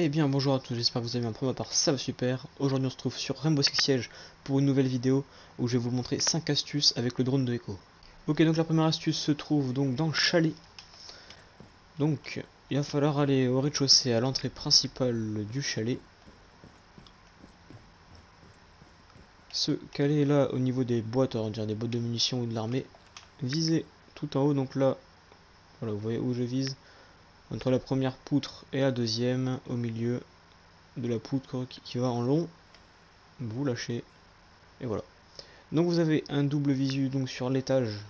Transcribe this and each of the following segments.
Eh bien bonjour à tous, j'espère que vous allez bien. Pour ma part ça va super. Aujourd'hui on se trouve sur Rainbow Six Siege pour une nouvelle vidéo où je vais vous montrer 5 astuces avec le drone de Echo. Ok, donc la première astuce se trouve donc dans le chalet. Donc il va falloir aller au rez-de-chaussée à l'entrée principale du chalet. Se caler là au niveau des boîtes, on dirait des boîtes de munitions ou de l'armée. Viser tout en haut, donc là, voilà, vous voyez où je vise. Entre la première poutre et la deuxième, au milieu de la poutre qui va en long. Vous lâchez et voilà. Donc vous avez un double visu donc sur l'étage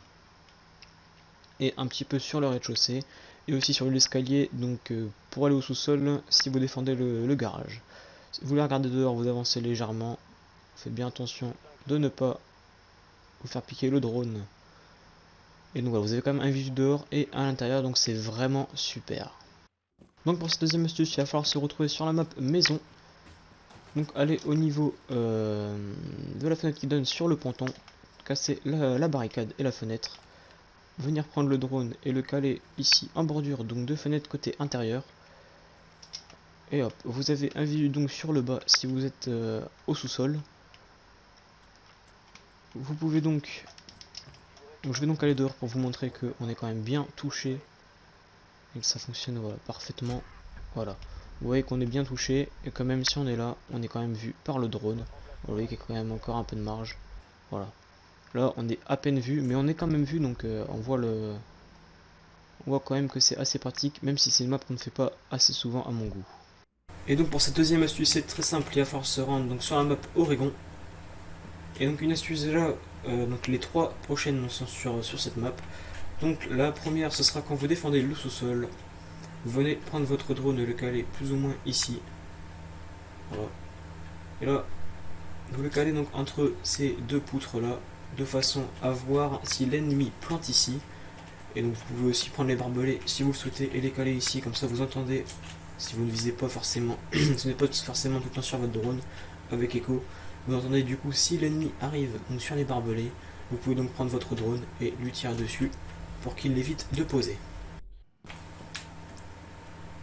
et un petit peu sur le rez-de-chaussée et aussi sur l'escalier donc pour aller au sous-sol si vous défendez le garage. Si vous voulez regarder dehors, vous avancez légèrement, faites bien attention de ne pas vous faire piquer le drone. Et donc voilà, vous avez quand même un visu dehors et à l'intérieur, donc c'est vraiment super. Donc pour cette deuxième astuce, il va falloir se retrouver sur la map maison. Donc aller au niveau de la fenêtre qui donne sur le ponton, casser la barricade et la fenêtre, venir prendre le drone et le caler ici en bordure donc de fenêtre côté intérieur. Et hop, vous avez un visu donc sur le bas si vous êtes au sous-sol. Vous pouvez donc je vais donc aller dehors pour vous montrer que on est quand même bien touché et que ça fonctionne voilà, parfaitement. Voilà, vous voyez qu'on est bien touché et que même si on est là, on est quand même vu par le drone. Vous voyez qu'il y a quand même encore un peu de marge. Voilà, là on est à peine vu mais on est quand même vu, donc on voit quand même que c'est assez pratique, même si c'est une map qu'on ne fait pas assez souvent à mon goût. Et donc pour cette deuxième astuce, c'est très simple, il va falloir se rendre donc sur la map Oregon. Et donc une astuce déjà, donc les trois prochaines sont sur cette map. Donc la première, ce sera quand vous défendez le sous-sol, vous venez prendre votre drone et le caler plus ou moins ici. Voilà. Et là, vous le calez donc entre ces deux poutres là, de façon à voir si l'ennemi plante ici. Et donc vous pouvez aussi prendre les barbelés si vous le souhaitez et les caler ici, comme ça vous entendez, si vous ne visez pas forcément, ce n'est pas forcément tout le temps sur votre drone avec Echo, vous entendez du coup si l'ennemi arrive donc sur les barbelés, vous pouvez donc prendre votre drone et lui tirer dessus pour qu'il évite de poser.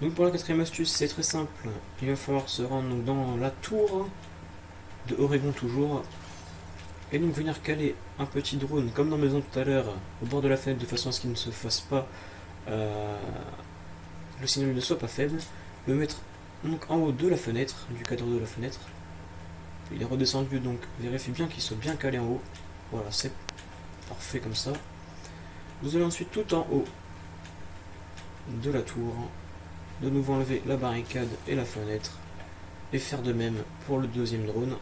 Donc pour la quatrième astuce, c'est très simple, il va falloir se rendre donc dans la tour de Oregon toujours, et donc venir caler un petit drone comme dans Maison tout à l'heure au bord de la fenêtre de façon à ce qu'il ne se fasse pas le signal ne soit pas faible, le mettre donc en haut de la fenêtre, du cadre de la fenêtre. Il est redescendu, donc vérifiez bien qu'il soit bien calé en haut. Voilà, c'est parfait comme ça. Vous allez ensuite tout en haut de la tour, de nouveau enlever la barricade et la fenêtre, et faire de même pour le deuxième drone.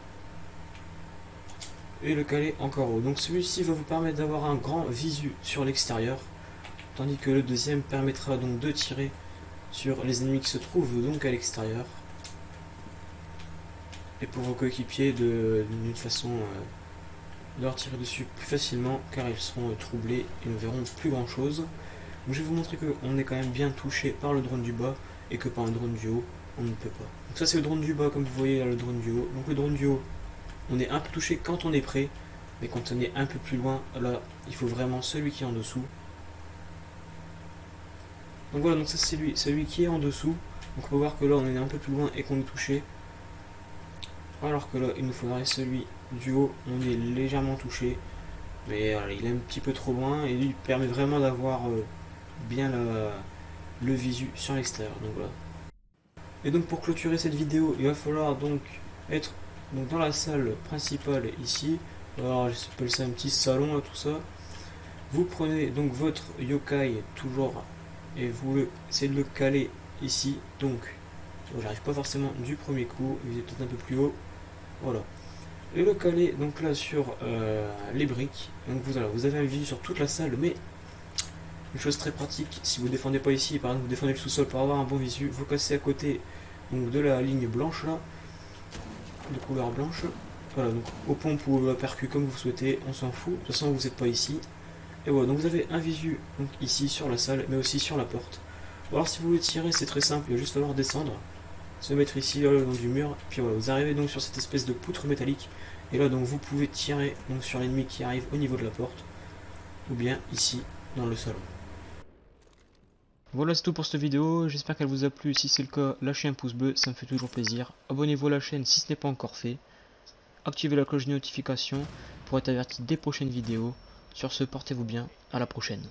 Et le caler encore haut. Donc celui-ci va vous permettre d'avoir un grand visu sur l'extérieur, tandis que le deuxième permettra donc de tirer sur les ennemis qui se trouvent donc à l'extérieur. Et pour vos coéquipiers d'une façon de leur tirer dessus plus facilement, car ils seront troublés et ne verront plus grand chose. Donc je vais vous montrer qu'on est quand même bien touché par le drone du bas et que par un drone du haut on ne peut pas. Donc ça c'est le drone du bas, comme vous voyez là, le drone du haut. Donc le drone du haut, on est un peu touché quand on est près, mais quand on est un peu plus loin, là il faut vraiment celui qui est en dessous. Donc voilà, donc ça c'est celui qui est en dessous. Donc on peut voir que là on est un peu plus loin et qu'on est touché. Alors que là il nous faudrait celui du haut, on est légèrement touché. Mais voilà, il est un petit peu trop loin et lui permet vraiment d'avoir bien le visu sur l'extérieur. Donc voilà. Et donc pour clôturer cette vidéo, il va falloir donc être donc dans la salle principale ici. Alors j'appelle ça un petit salon, tout ça. Vous prenez donc votre yokai toujours et vous essayez de le caler ici. Donc j'arrive pas forcément du premier coup, il est peut-être un peu plus haut. Voilà. Et le caler donc là sur les briques. Donc vous avez un visu sur toute la salle, mais une chose très pratique, si vous ne défendez pas ici, par exemple vous défendez le sous-sol pour avoir un bon visu, vous cassez à côté donc, de la ligne blanche là, de couleur blanche. Voilà, donc aux pompes ou à percu comme vous souhaitez, on s'en fout, de toute façon vous n'êtes pas ici. Et voilà, donc vous avez un visu donc, ici sur la salle, mais aussi sur la porte. Alors si vous voulez tirer, c'est très simple, il va juste falloir descendre, se mettre ici là, le long du mur, puis voilà, vous arrivez donc sur cette espèce de poutre métallique, et là donc vous pouvez tirer donc, sur l'ennemi qui arrive au niveau de la porte, ou bien ici dans le salon. Voilà, c'est tout pour cette vidéo, j'espère qu'elle vous a plu. Si c'est le cas, lâchez un pouce bleu, ça me fait toujours plaisir. Abonnez-vous à la chaîne si ce n'est pas encore fait. Activez la cloche de notification pour être averti des prochaines vidéos. Sur ce, portez-vous bien, à la prochaine.